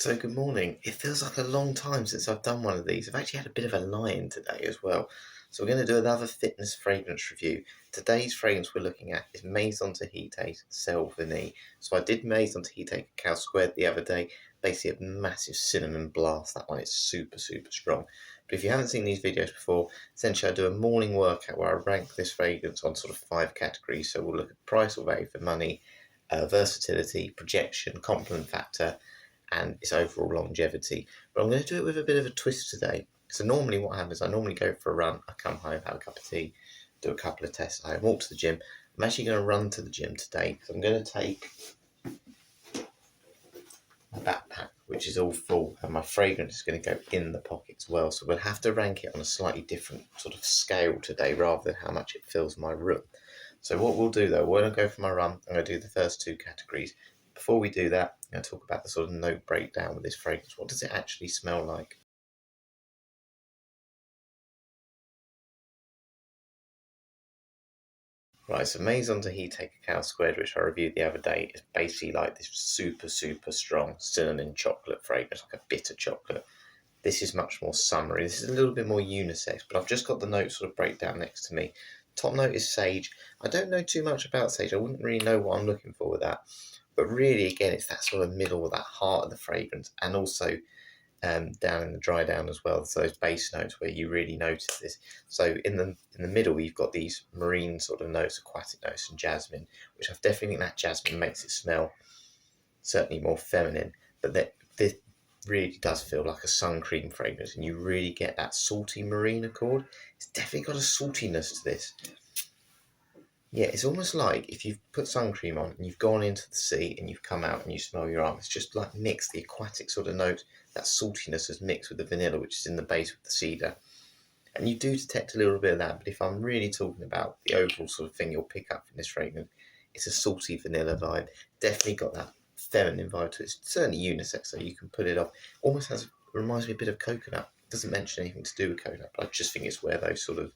So good morning. It feels like a long time since I've done one of these. I've actually had a bit of a lie-in today as well. So we're going to do another fitness fragrance review. Today's fragrance we're looking at is Maison Tahite Sel Vanille. So I did Maison Tahite Cacao Squared the other day. Basically a massive cinnamon blast. That one is super strong. But if you haven't seen these videos before, essentially I do a morning workout where I rank this fragrance on sort of 5 categories. So we'll look at price or value for money, versatility, projection, compliment factor, and its overall longevity. But I'm going to do it with a bit of a twist today. So normally what happens, I normally go for a run, I come home, have a cup of tea, do a couple of tests, I walk to the gym. I'm actually going to run to the gym today because I'm going to take my backpack, which is all full, and my fragrance is going to go in the pocket as well. So we'll have to rank it on a slightly different sort of scale today rather than how much it fills my room. So what we'll do though, when I go for my run, I'm going to do the first 2 categories. Before we do that, I'm going to talk about the sort of note breakdown with this fragrance. What does it actually smell like? Right, so Maison Tahite Cacao Squared, which I reviewed the other day, is basically like this super strong cinnamon chocolate fragrance, like a bitter chocolate. This is much more summery. This is a little bit more unisex, but I've just got the note sort of breakdown next to me. Top note is sage. I don't know too much about sage. I wouldn't really know what I'm looking for with that. But really, again, it's that sort of middle, that heart of the fragrance, and also down in the dry down as well. So those base notes where you really notice this. So in the middle, you've got these marine sort of notes, aquatic notes, and jasmine, which I definitely think that jasmine makes it smell certainly more feminine. But this really does feel like a sun cream fragrance, and you really get that salty marine accord. It's definitely got a saltiness to this. Yeah, it's almost like if you've put sun cream on and you've gone into the sea and you've come out and you smell your arm, it's just like mixed the aquatic sort of note, that saltiness is mixed with the vanilla, which is in the base with the cedar. And you do detect a little bit of that, but if I'm really talking about the overall sort of thing you'll pick up from this fragrance, it's a salty vanilla vibe. Definitely got that feminine vibe to it. It's certainly unisex, so you can put it off. Almost reminds me a bit of coconut. It doesn't mention anything to do with coconut, but I just think it's where those sort of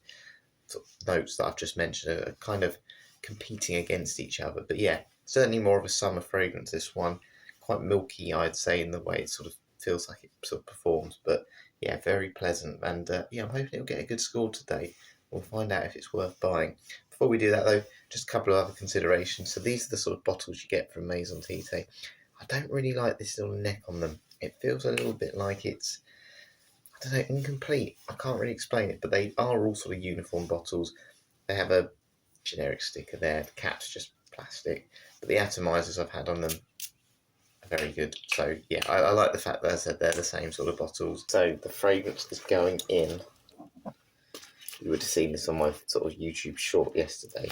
notes that I've just mentioned are kind of competing against each other. But yeah, certainly more of a summer fragrance, this one. Quite milky, I'd say, in the way it sort of feels like it sort of performs. But yeah, very pleasant. And yeah, I'm hoping it'll get a good score today. We'll find out if it's worth buying. Before we do that though, just a couple of other considerations. So these are the sort of bottles you get from Maison Tahite. I don't really like this little neck on them. It feels a little bit like it's, I don't know, incomplete. I can't really explain it, but they are all sort of uniform bottles. They have a generic sticker there. The cap's just plastic, but the atomizers I've had on them are very good. So yeah, I like the fact that I said they're the same sort of bottles. So the fragrance is going in. You would have seen this on my sort of YouTube short yesterday.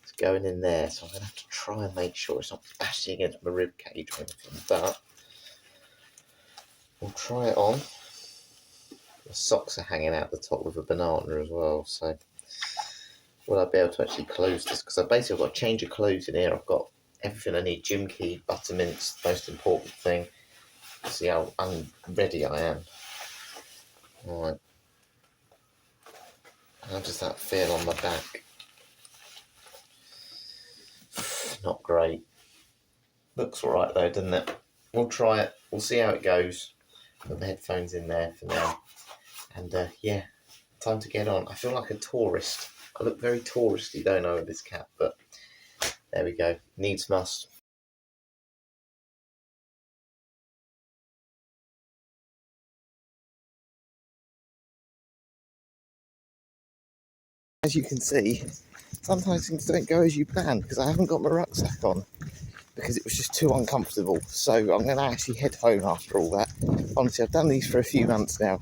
It's going in there, so I'm going to have to try and make sure it's not bashing against my rib cage or anything, but we'll try it on. The socks are hanging out the top with a banana as well, so will I be able to actually close this? Because I've basically got a change of clothes in here. I've got everything I need: gym key, buttermints, the most important thing. See how unready I am. Alright. How does that feel on my back? Not great. Looks alright though, doesn't it? We'll try it. We'll see how it goes. Put the headphones in there for now. And yeah, time to get on. I feel like a tourist. I look very touristy, don't I, with this cap, but there we go. Needs must. As you can see, sometimes things don't go as you plan because I haven't got my rucksack on because it was just too uncomfortable. So I'm going to actually head home after all that. Honestly, I've done these for a few months now.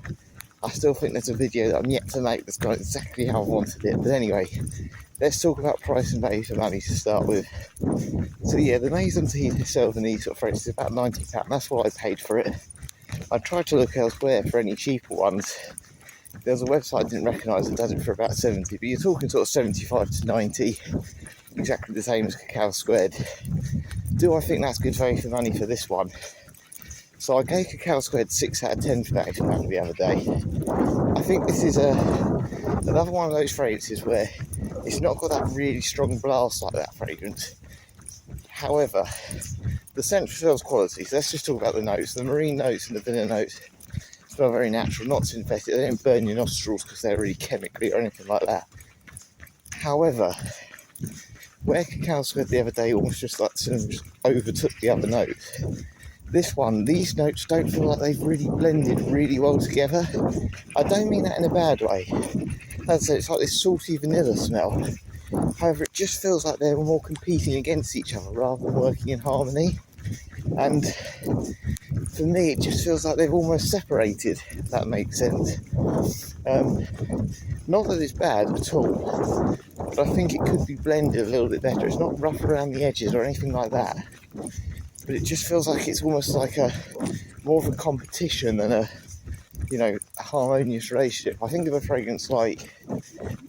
I still think there's a video that I'm yet to make that's got exactly how I wanted it. But anyway, let's talk about price and value for money to start with. So yeah, the Maison Tahite Sel Vanille sort of fragrance is about £90. That's what I paid for it. I tried to look elsewhere for any cheaper ones. There's a website I didn't recognise that does it for about 70, but you're talking sort of 75 to 90, exactly the same as Cacao Squared. Do I think that's good value for money for this one? So I gave Cacao Squared 6 out of 10 for value for money the other day. I think this is another one of those fragrances where it's not got that really strong blast like that fragrance. However, the scent smells quality. So let's just talk about the notes. The marine notes and the vanilla notes smell very natural, not synthetic. They don't burn your nostrils because they're really chemically or anything like that. However, where Cacao Squid the other day almost just like cinnamon just overtook the other notes, this one, these notes don't feel like they've really blended really well together. I don't mean that in a bad way. As I say, it's like this salty vanilla smell. However, it just feels like they're more competing against each other rather than working in harmony. And for me, it just feels like they've almost separated, if that makes sense. Not that it's bad at all, but I think it could be blended a little bit better. It's not rough around the edges or anything like that, but it just feels like it's almost like a more of a competition than a harmonious relationship. I think of a fragrance like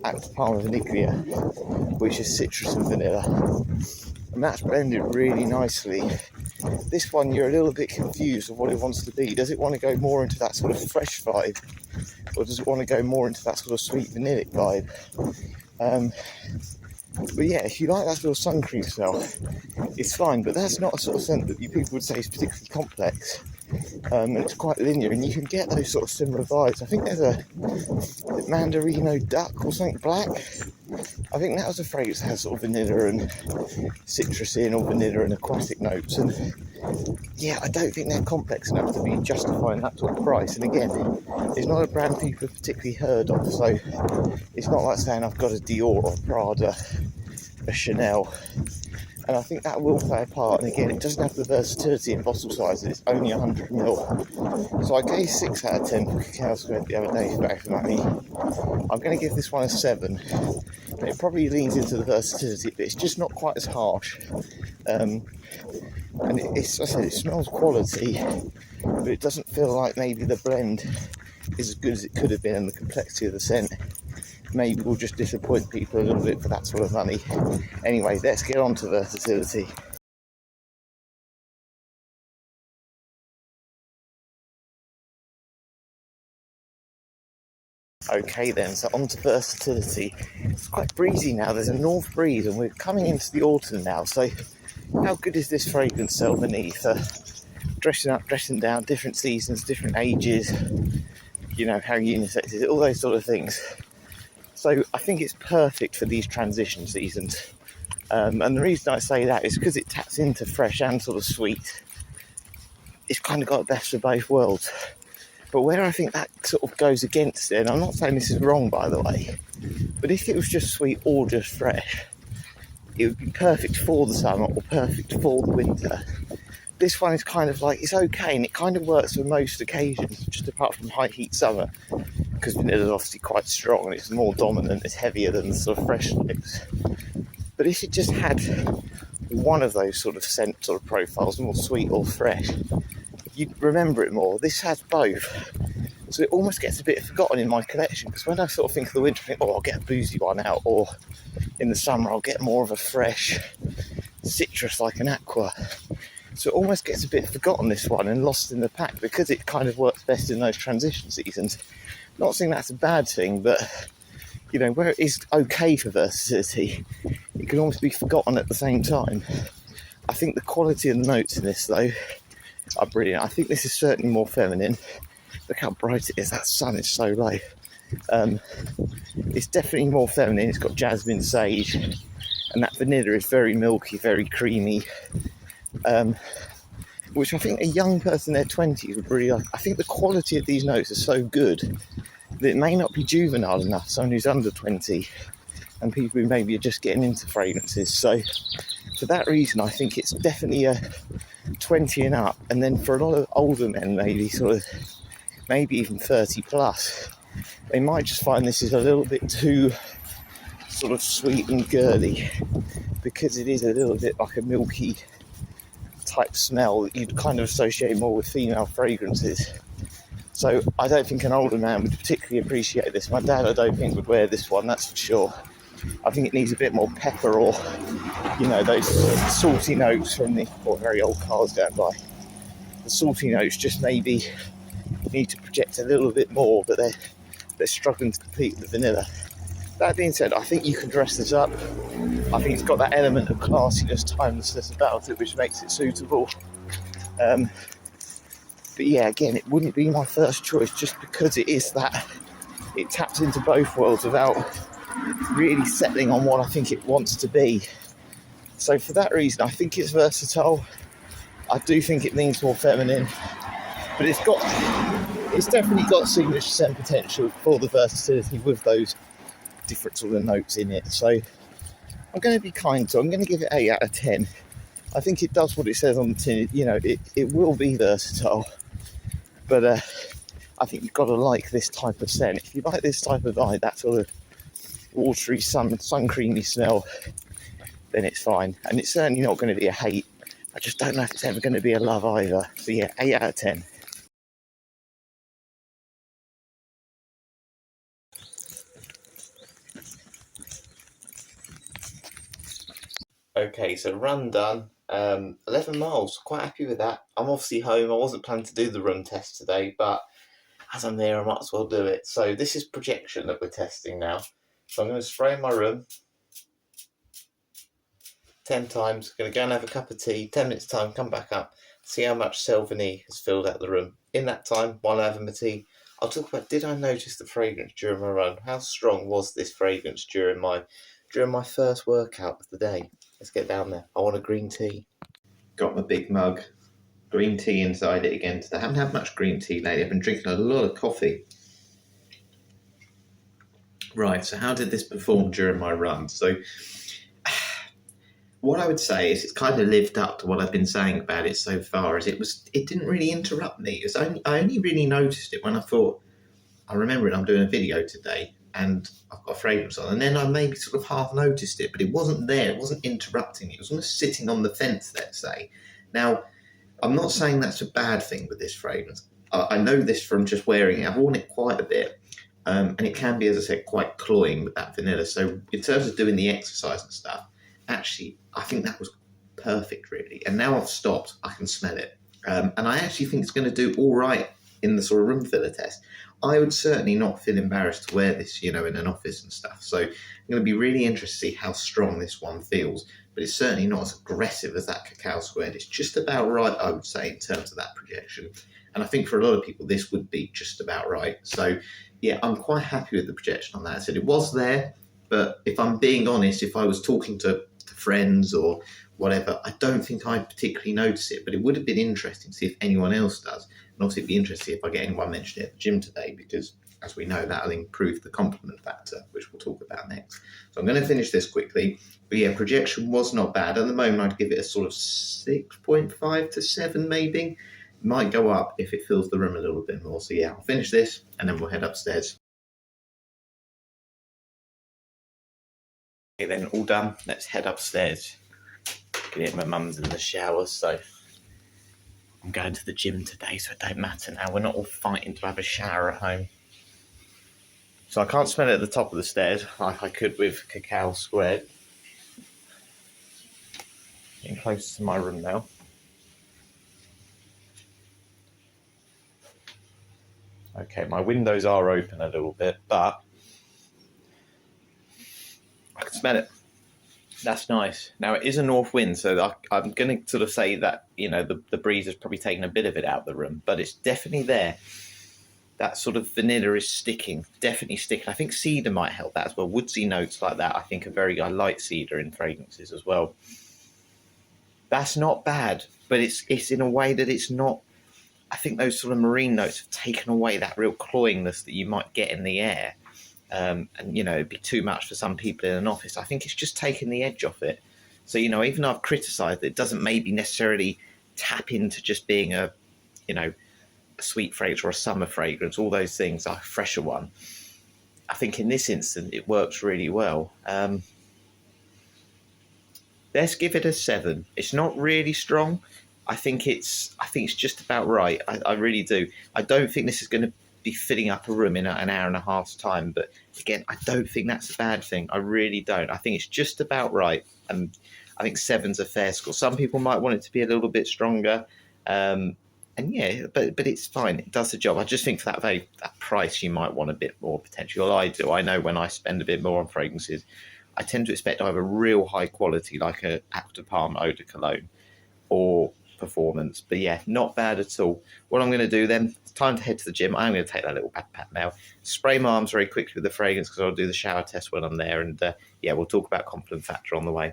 Acta Palma Vaniglia, which is citrus and vanilla, and that's blended really nicely. This one, you're a little bit confused of what it wants to be. Does it want to go more into that sort of fresh vibe, or does it want to go more into that sort of sweet vanillic vibe? But yeah, if you like that sort of sun cream smell, it's fine, but that's not a sort of scent that people would say is particularly complex. And it's quite linear, and you can get those sort of similar vibes. I think there's a Mandarino Duck or something black. I think that was a fragrance that has sort of vanilla and citrusy and vanilla and aquatic notes. And yeah, I don't think they're complex enough to be justifying that sort of price. And again, it's not a brand people have particularly heard of, so it's not like saying I've got a Dior or a Prada, a Chanel. And I think that will play a part. And again, it doesn't have the versatility in bottle size. It's only 100ml. So I gave 6 out of 10 for Cacao Squid the other day for back for money. I'm going to give this one a 7. And it probably leans into the versatility, but it's just not quite as harsh. And it's, as I said, it smells quality, but it doesn't feel like maybe the blend is as good as it could have been, and the complexity of the scent maybe will just disappoint people a little bit for that sort of money. Anyway, let's get on to versatility. Okay then, so on to versatility. It's quite breezy now, there's a north breeze and we're coming into the autumn now, so how good is this fragrance sell beneath? Dressing up, dressing down, different seasons, different ages, how unisex is it, all those sort of things. So I think it's perfect for these transition seasons. And the reason I say that is because it taps into fresh and sort of sweet. It's kind of got the best of both worlds. But where I think that sort of goes against it, and I'm not saying this is wrong by the way, but if it was just sweet or just fresh, it would be perfect for the summer or perfect for the winter. This one is kind of like, it's okay and it kind of works for most occasions, just apart from high heat summer, because vanilla is obviously quite strong and it's more dominant, it's heavier than the sort of fresh notes. But if it just had one of those sort of scent sort of profiles, more sweet or fresh, you'd remember it more. This has both, so it almost gets a bit forgotten in my collection, because when I sort of think of the winter, I think, I'll get a boozy one out, or in the summer I'll get more of a fresh citrus like an aqua. So it almost gets a bit forgotten, this one, and lost in the pack, because it kind of works best in those transition seasons. Not saying that's a bad thing, but where it is okay for versatility, it can almost be forgotten at the same time. I think the quality of the notes in this though are brilliant. I think this is certainly more feminine. Look how bright it is, that sun is so low. It's definitely more feminine. It's got jasmine, sage, and that vanilla is very milky, very creamy, which I think a young person in their 20s would really like. I think the quality of these notes are so good that it may not be juvenile enough, someone who's under 20 and people who maybe are just getting into fragrances. So for that reason, I think it's definitely a 20 and up. And then for a lot of older men, maybe even 30 plus, they might just find this is a little bit too sort of sweet and girly, because it is a little bit like a milky type smell that you'd kind of associate more with female fragrances. So I don't think an older man would particularly appreciate this. My dad, I don't think, would wear this one, that's for sure. I think it needs a bit more pepper, or those salty notes from the very old cars going by. The salty notes just maybe need to project a little bit more, but they're struggling to compete with the vanilla. That being said, I think you can dress this up. I think it's got that element of classiness, timelessness about it, which makes it suitable. But yeah, again, it wouldn't be my first choice just because it is that, it taps into both worlds without really settling on what I think it wants to be. So for that reason, I think it's versatile. I do think it leans more feminine, but it's definitely got signature scent potential for the versatility with those different sort of notes in it. So I'm going to be kind to it. I'm going to give it 8 out of 10. I think it does what it says on the tin. You know, it will be versatile, but I think you've got to like this type of scent. If you like this type of vibe, that sort of watery, sun creamy smell, then it's fine. And it's certainly not going to be a hate. I just don't know if it's ever going to be a love either. So yeah, 8 out of 10. Okay, so run done. 11 miles, quite happy with that. I'm obviously home. I wasn't planning to do the run test today, but as I'm there, I might as well do it. So this is projection that we're testing now. So I'm going to spray in my room 10 times. Going to go and have a cup of tea. 10 minutes time, come back up. See how much Selvigny has filled out the room. In that time, while I'm having my tea, I'll talk about, did I notice the fragrance during my run? How strong was this fragrance during my first workout of the day? Let's get down there. I want a green tea. Got my big mug. Green tea inside it again today. I haven't had much green tea lately. I've been drinking a lot of coffee. Right, so how did this perform during my run? So what I would say is it's kind of lived up to what I've been saying about it so far. It didn't really interrupt me. I only really noticed it when I thought, I remember it, I'm doing a video today and I've got a fragrance on, and then I maybe sort of half noticed it, but it wasn't there, it wasn't interrupting, it was almost sitting on the fence, let's say. Now, I'm not saying that's a bad thing with this fragrance. I know this from just wearing it. I've worn it quite a bit, and it can be, as I said, quite cloying with that vanilla. So in terms of doing the exercise and stuff, actually, I think that was perfect, really. And now I've stopped, I can smell it. And I actually think it's going to do all right in the sort of room filler test. I would certainly not feel embarrassed to wear this, in an office and stuff. So I'm going to be really interested to see how strong this one feels. But it's certainly not as aggressive as that Cacao Squared. It's just about right, I would say, in terms of that projection. And I think for a lot of people, this would be just about right. So, yeah, I'm quite happy with the projection on that. I said it was there, but if I'm being honest, if I was talking to friends or whatever, I don't think I'd particularly notice it. But it would have been interesting to see if anyone else does. And obviously, it'd be interesting if I get anyone mentioned it at the gym today, because as we know, that'll improve the compliment factor, which we'll talk about next. So I'm going to finish this quickly. But yeah, projection was not bad. At the moment, I'd give it a sort of 6.5 to 7, maybe. It might go up if it fills the room a little bit more. So yeah, I'll finish this and then we'll head upstairs. Okay, then all done. Let's head upstairs. My mum's in the shower, so I'm going to the gym today, so it don't matter now. We're not all fighting to have a shower at home. So I can't smell it at the top of the stairs like I could with Cacao Squared. Getting close to my room now. Okay, my windows are open a little bit, but I can smell it. That's nice. Now, it is a north wind, so I'm going to sort of say that, the breeze has probably taken a bit of it out of the room, but it's definitely there. That sort of vanilla is sticking, definitely sticking. I think cedar might help that as well. Woodsy notes like that, I think, I like cedar in fragrances as well. That's not bad, but it's in a way that it's not. I think those sort of marine notes have taken away that real cloyingness that you might get in the air. And, it'd be too much for some people in an office. I think it's just taking the edge off it. So, even though I've criticised it, doesn't maybe necessarily tap into just being a sweet fragrance or a summer fragrance, all those things, a fresher one. I think in this instance, it works really well. Let's give it a 7. It's not really strong. I think it's just about right. I really do. I don't think this is going to be filling up a room in an hour and a half's time. But again, I don't think that's a bad thing. I really don't. I think it's just about right. And I think 7's a fair score. Some people might want it to be a little bit stronger. And yeah, but it's fine. It does the job. I just think for that price, you might want a bit more potential. Well, I do. I know when I spend a bit more on fragrances, I tend to expect either real high quality, like a Acte de Palme eau de cologne, or performance. But yeah, not bad at all. What I'm going to do then, it's time to head to the gym. I'm going to take that little backpack now, spray my arms very quickly with the fragrance because I'll do the shower test when I'm there. And yeah, we'll talk about compliment factor on the way.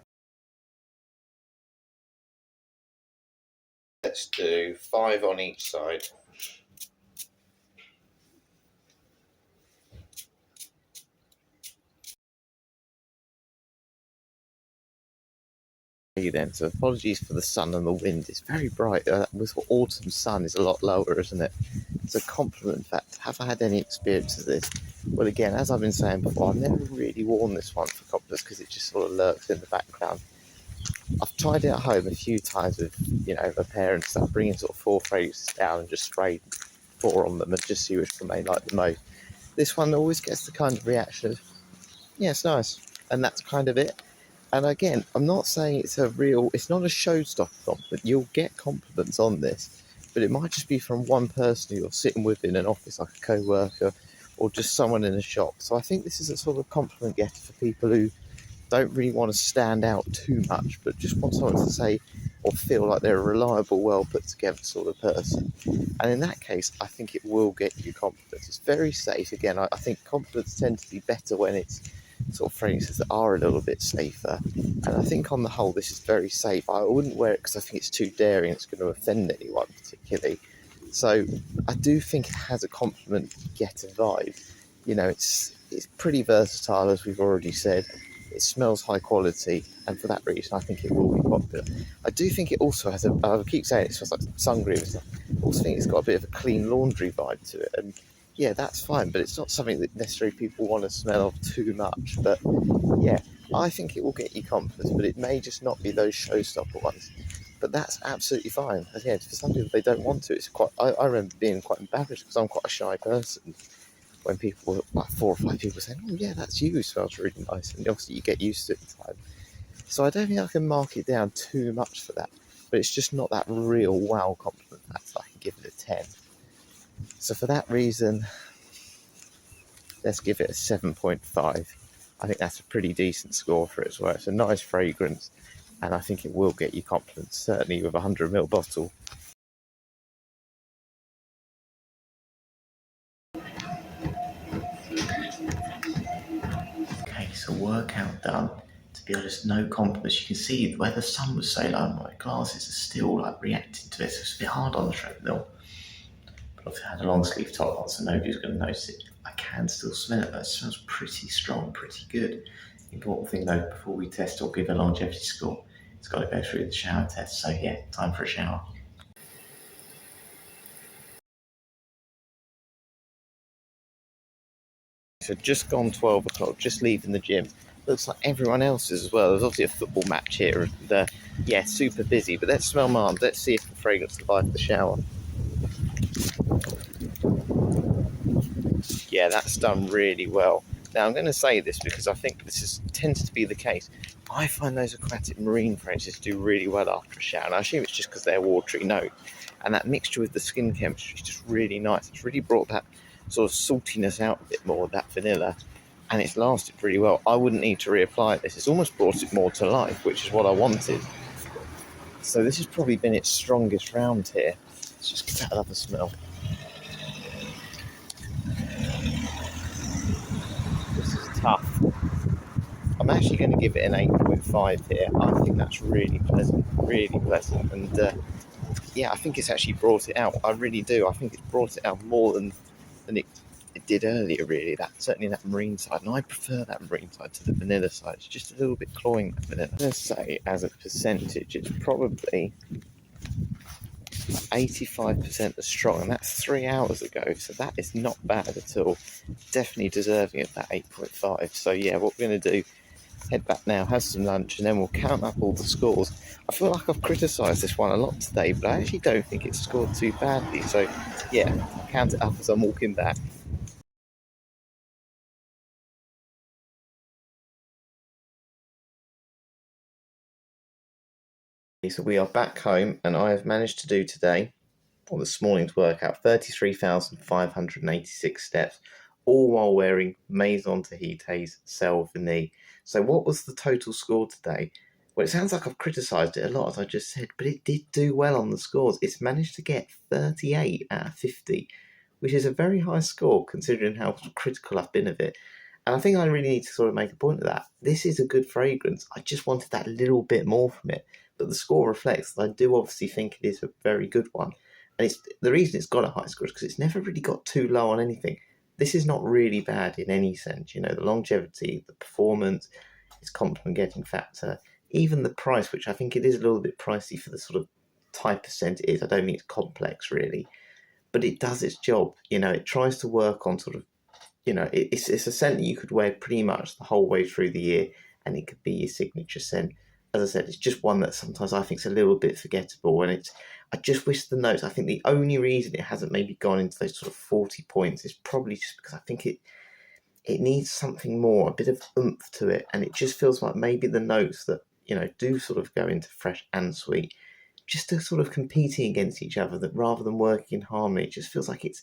Let's do 5 on each side. Then, so apologies for the sun and the wind. It's very bright. With autumn sun is a lot lower, isn't it? It's a compliment fact. Have I had any experience of this? Well, again, as I've been saying before, I've never really worn this one for compliments because it just sort of lurks in the background. I've tried it at home a few times with, my parents stuff, bringing sort of 4 fragrances down and just sprayed 4 on them and just see which one they like the most. This one always gets the kind of reaction of, yeah, it's nice, and that's kind of it. And again, I'm not saying it's not a showstopper compliment. You'll get compliments on this, but it might just be from one person you're sitting with in an office, like a co-worker, or just someone in a shop. So I think this is a sort of compliment getter for people who don't really want to stand out too much, but just want someone to say or feel like they're a reliable, well put together sort of person. And in that case, I think it will get you confidence. It's very safe. Again, I think compliments tend to be better when it's sort of fragrances that are a little bit safer. And I think on the whole, this is very safe. I wouldn't wear it because I think it's too daring. It's going to offend anyone particularly. So I do think it has a compliment getter vibe. It's pretty versatile, as we've already said. It smells high quality, and for that reason, I think it will be popular. I do think it also has I keep saying it smells like sun cream and stuff. I also think it's got a bit of a clean laundry vibe to it, and yeah, that's fine, but it's not something that necessarily people want to smell of too much. But yeah, I think it will get you confidence, but it may just not be those showstopper ones. But that's absolutely fine. Again, for some people, they don't want to. I remember being quite embarrassed because I'm quite a shy person when people, like 4 or 5 people, saying, "Oh yeah, that's you. It smells really nice," and obviously you get used to it in time. So I don't think I can mark it down too much for that. But it's just not that real wow compliment. That's I can give it a 10. So for that reason, let's give it a 7.5. I think that's a pretty decent score for it as well. It's a nice fragrance, and I think it will get you compliments, certainly with a 100ml bottle. Okay, so workout done. To be honest, no compliments. You can see where the sun was so low, my glasses are still like reacting to it. So it's a bit hard on the treadmill. But I've had a long sleeve top on, so nobody's going to notice it. I can still smell it, but it smells pretty strong, pretty good. The important thing though, before we test or give a longevity score, it's got to go through the shower test. So yeah, time for a shower. So just gone 12 o'clock, just leaving the gym. Looks like everyone else is as well. There's obviously a football match here. And, yeah, super busy. But let's smell my arms. Let's see if the fragrance survives the shower. Yeah, that's done really well. Now, I'm going to say this because I think tends to be the case. I find those aquatic marine fragrances do really well after a shower. And I assume it's just because they're watery note. And that mixture with the skin chemistry is just really nice. It's really brought that sort of saltiness out a bit more, that vanilla. And it's lasted pretty well. I wouldn't need to reapply this. It's almost brought it more to life, which is what I wanted. So this has probably been its strongest round here. Let's just get that other smell. This is tough. I'm actually going to give it an 8.5 here. I think that's really pleasant, and yeah, I think it's actually brought it out. I really do. I think it's brought it out more than it did earlier. Really, certainly that marine side, and I prefer that marine side to the vanilla side. It's just a little bit cloying, that vanilla. I'm going to say, as a percentage, it's probably 85% as strong, and that's 3 hours ago. So that is not bad at all. Definitely deserving of that 8.5. So yeah, what we're going to do, head back now, have some lunch, and then we'll count up all the scores. I feel like I've criticised this one a lot today, but I actually don't think it's scored too badly. So yeah, I'll count it up as I'm walking back. So we are back home, and I have managed to do today on this morning's workout, 33,586 steps, all while wearing Maison Tahite's Self-Knee. So what was the total score today? Well, it sounds like I've criticised it a lot, as I just said, but it did do well on the scores. It's managed to get 38 out of 50, which is a very high score considering how critical I've been of it. And I think I really need to sort of make a point of that. This is a good fragrance. I just wanted that little bit more from it. But the score reflects that I do obviously think it is a very good one. And it's the reason it's got a high score is because it's never really got too low on anything. This is not really bad in any sense. You know, the longevity, the performance, its compliment getting factor, even the price, which I think it is a little bit pricey for the sort of type of scent it is. I don't think it's complex really, but it does its job. You know, it tries to work on sort of, you know, it's a scent that you could wear pretty much the whole way through the year, and it could be your signature scent. As I said, it's just one that sometimes I think is a little bit forgettable, and I just wish the notes. I think the only reason it hasn't maybe gone into those sort of 40 points is probably just because I think it needs something more, a bit of oomph to it, and it just feels like maybe the notes that, you know, do sort of go into fresh and sweet, just are sort of competing against each other, that rather than working in harmony, it just feels like it's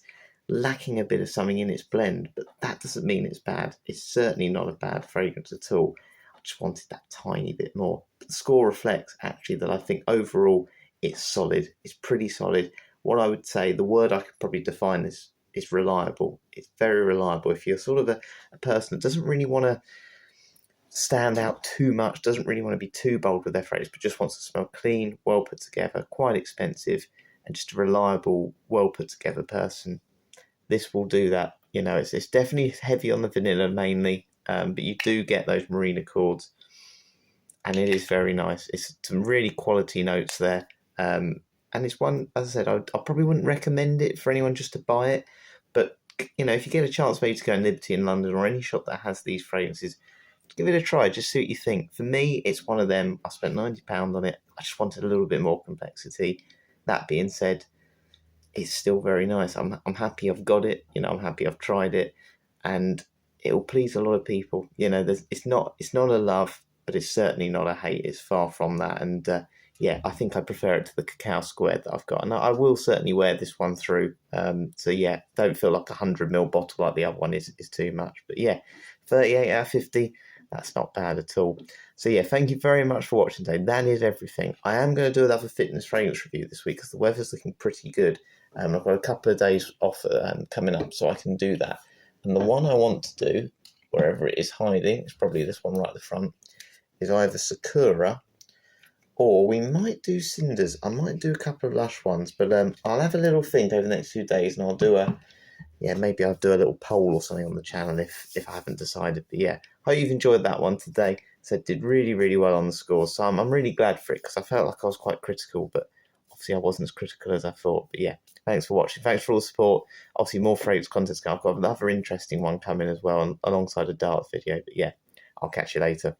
lacking a bit of something in its blend. But that doesn't mean it's bad. It's certainly not a bad fragrance at all. I just wanted that tiny bit more. But the score reflects actually that I think overall it's solid. It's pretty solid. What I would say, the word I could probably define this is reliable. It's very reliable. If you're sort of a person that doesn't really want to stand out too much, doesn't really want to be too bold with their fragrance, but just wants to smell clean, well put together, quite expensive, and just a reliable, well put together person, this will do that. You know, it's definitely heavy on the vanilla mainly, but you do get those marine accords, and it is very nice. It's some really quality notes there, and it's one, as I said, I probably wouldn't recommend it for anyone just to buy it, but you know, if you get a chance maybe to go in Liberty in London or any shop that has these fragrances, give it a try, just see what you think. For me, it's one of them. I spent £90 on it. I just wanted a little bit more complexity. That being said, it's still very nice. I'm happy I've got it. You know, I'm happy I've tried it, and it'll please a lot of people. You know, it's not a love, but it's certainly not a hate. It's far from that. And yeah, I think I prefer it to the Cacao Squared that I've got, and I will certainly wear this one through. So yeah, don't feel like 100ml bottle like the other one is too much. But yeah, 38 out of 50. That's not bad at all. So yeah, thank you very much for watching today. That is everything. I am going to do another fitness fragrance review this week because the weather's looking pretty good. I've got a couple of days off coming up, so I can do that. And the one I want to do, wherever it is hiding, it's probably this one right at the front, is either Sakura, or we might do Cinders. I might do a couple of Lush ones, but I'll have a little think over the next few days, and I'll do maybe I'll do a little poll or something on the channel if I haven't decided. But yeah, hope you've enjoyed that one today. So it did really, really well on the scores. So I'm really glad for it, because I felt like I was quite critical, but obviously I wasn't as critical as I thought. But yeah, thanks for watching. Thanks for all the support. Obviously more fragrance content. I've got another interesting one coming as well alongside a dart video. But yeah, I'll catch you later.